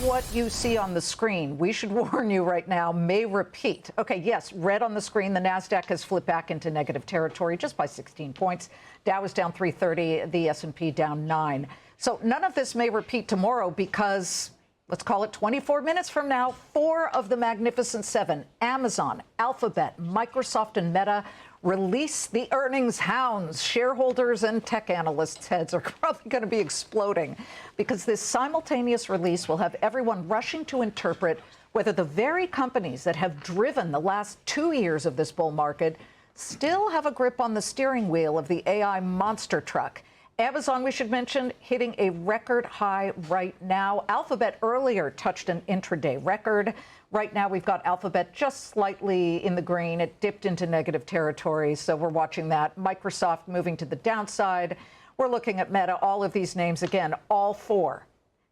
what you see on the screen, we should warn you right now, may repeat. Okay, yes, red on the screen. The NASDAQ has flipped back into negative territory just by 16 points. Dow is down 330, the S&P down 9. So none of this may repeat tomorrow because, let's call it 24 minutes from now, 4 of the Magnificent 7, Amazon, Alphabet, Microsoft, and Meta, release the earnings hounds. Shareholders and tech analysts' heads are probably going to be exploding because this simultaneous release will have everyone rushing to interpret whether the very companies that have driven the last 2 years of this bull market still have a grip on the steering wheel of the AI monster truck. Amazon, we should mention, hitting a record high right now. Alphabet earlier touched an intraday record. Right now, we've got Alphabet just slightly in the green. It dipped into negative territory, so we're watching that. Microsoft moving to the downside. We're looking at Meta. All of these names, again, all 4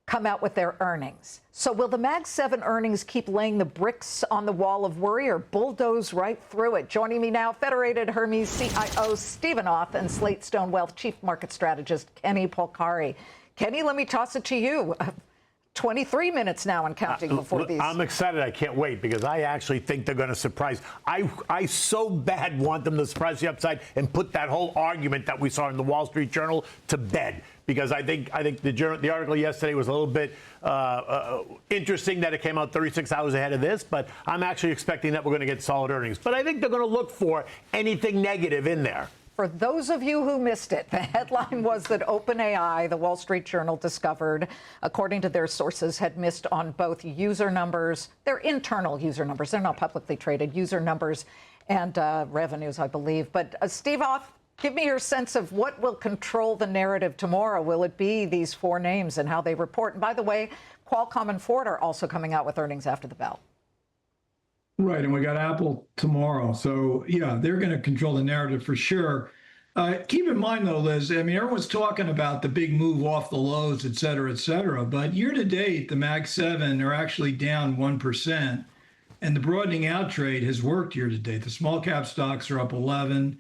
come out with their earnings. So will the Mag 7 earnings keep laying the bricks on the wall of worry or bulldoze right through it? Joining me now, Federated Hermes CIO Stephen Auth and SlateStone Wealth Chief Market Strategist Kenny Polcari. Kenny, let me toss it to you. 23 minutes now and counting before these. I'm excited. I can't wait because I actually think they're going to surprise. I so bad want them to surprise the upside and put that whole argument that we saw in the Wall Street Journal to bed. Because I think the article yesterday was a little bit interesting that it came out 36 hours ahead of this, but I'm actually expecting that we're going to get solid earnings. But I think they're going to look for anything negative in there. For those of you who missed it, the headline was that OpenAI, the Wall Street Journal discovered, according to their sources, had missed on both user numbers, their internal user numbers, they're not publicly traded, user numbers and revenues, I believe. But Steve Auth, give me your sense of what will control the narrative tomorrow. Will it be these 4 names and how they report? And by the way, Qualcomm and Ford are also coming out with earnings after the bell. Right, and we got Apple tomorrow. So, yeah, they're going to control the narrative for sure. Keep in mind, though, Liz, I mean, everyone's talking about the big move off the lows, et cetera, but year to date, the Mag 7 are actually down 1%, and the broadening out trade has worked year to date. The small cap stocks are up 11.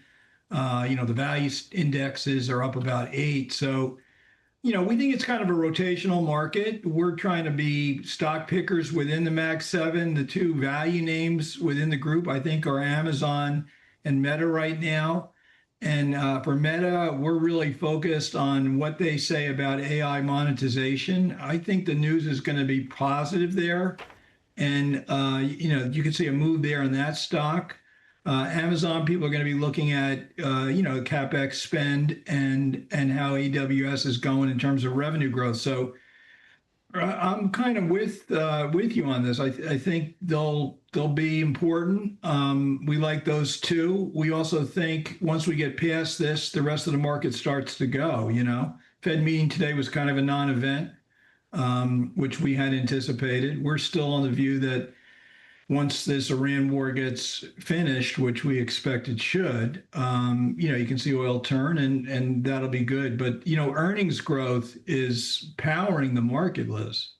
The value indexes are up about 8. So, we think it's kind of a rotational market. We're trying to be stock pickers within the Mag 7. The 2 value names within the group, I think, are Amazon and Meta right now. And for Meta, we're really focused on what they say about AI monetization. I think the news is going to be positive there. And, you can see a move there in that stock. Amazon, people are going to be looking at, CapEx spend and how AWS is going in terms of revenue growth. So I'm kind of with you on this. I think they'll be important. We like those 2. We also think once we get past this, the rest of the market starts to go. Fed meeting today was kind of a non-event, which we had anticipated. We're still on the view that once this Iran war gets finished, which we expect it should, you can see oil turn and that'll be good. But, earnings growth is powering the market, Liz.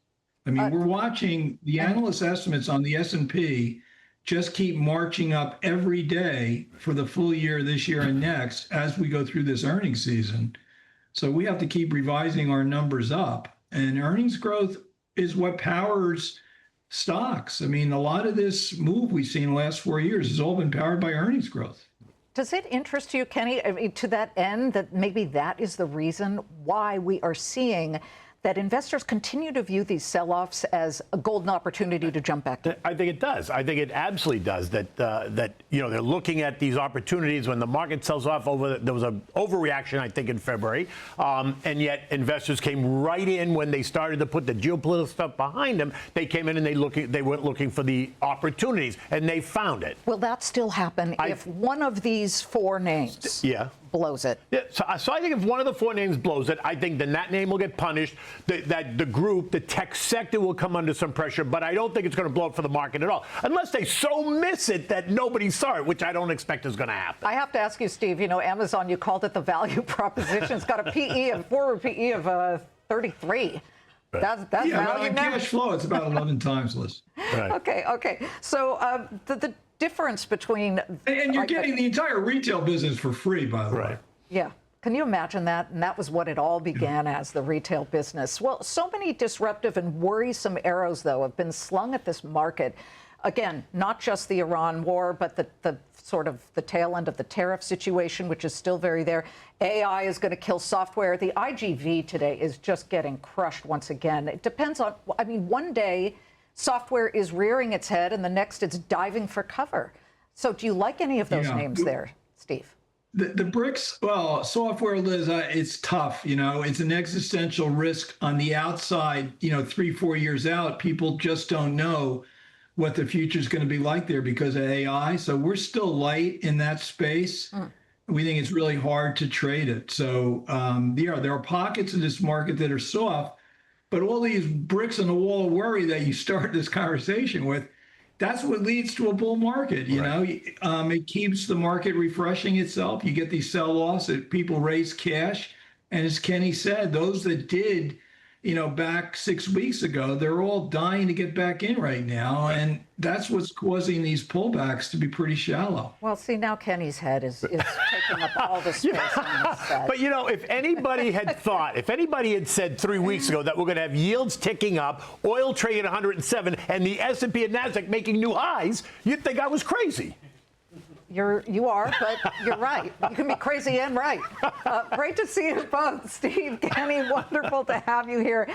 I mean, we're watching the analyst estimates on the S&P just keep marching up every day for the full year this year and next as we go through this earnings season. So we have to keep revising our numbers up. And earnings growth is what powers stocks. I mean, a lot of this move we've seen in the last 4 years has all been powered by earnings growth. Does it interest you, Kenny, I mean, to that end, that maybe that is the reason why we are seeing that investors continue to view these sell-offs as a golden opportunity to jump back to? I think it does. I think it absolutely does. That they're looking at these opportunities when the market sells off. There was an overreaction, I think, in February, and yet investors came right in when they started to put the geopolitical stuff behind them. They came in and they went looking for the opportunities, and they found it. Will that still happen if one of these 4 names? Blows it. Yeah, so I think if one of the 4 names blows it, I think then that name will get punished. That the group, the tech sector, will come under some pressure. But I don't think it's going to blow up for the market at all, unless they so miss it that nobody saw it, which I don't expect is going to happen. I have to ask you, Steve. Amazon, you called it the value proposition. It's got a forward PE of 33. That's value now. Cash flow, it's about 11 times, Liz. Right. Okay. So the difference between... And you're getting the entire retail business for free, by the way. Yeah. Can you imagine that? And that was what it all began as, the retail business. Well, so many disruptive and worrisome arrows, though, have been slung at this market. Again, not just the Iran war, but the sort of the tail end of the tariff situation, which is still very there. AI is going to kill software. The IGV today is just getting crushed once again. It depends on, I mean, one day software is rearing its head and the next it's diving for cover. So do you like any of those names there, Steve? The bricks, well, software, Liz, it's tough. You know, it's an existential risk on the outside. You know, 3-4 years out, people just don't know what the future is going to be like there because of AI. So we're still light in that space. We think it's really hard to trade it. So yeah, there are pockets in this market that are soft, but all these bricks on the wall of worry that you start this conversation with, that's what leads to a bull market. You know, it keeps the market refreshing itself. You get these sell-offs that people raise cash. And as Kenny said, those that did, you know, back 6 weeks ago, they're all dying to get back in right now. And that's what's causing these pullbacks to be pretty shallow. Well, see, now Kenny's head is taking up all the space on this set. But, you know, if anybody had thought, if anybody had said 3 weeks ago that we're going to have yields ticking up, oil trading at 107, and the S&P and NASDAQ making new highs, you'd think I was crazy. You are, but you're right. You can be crazy and right. Great to see you both, Steve, Kenny. Wonderful to have you here.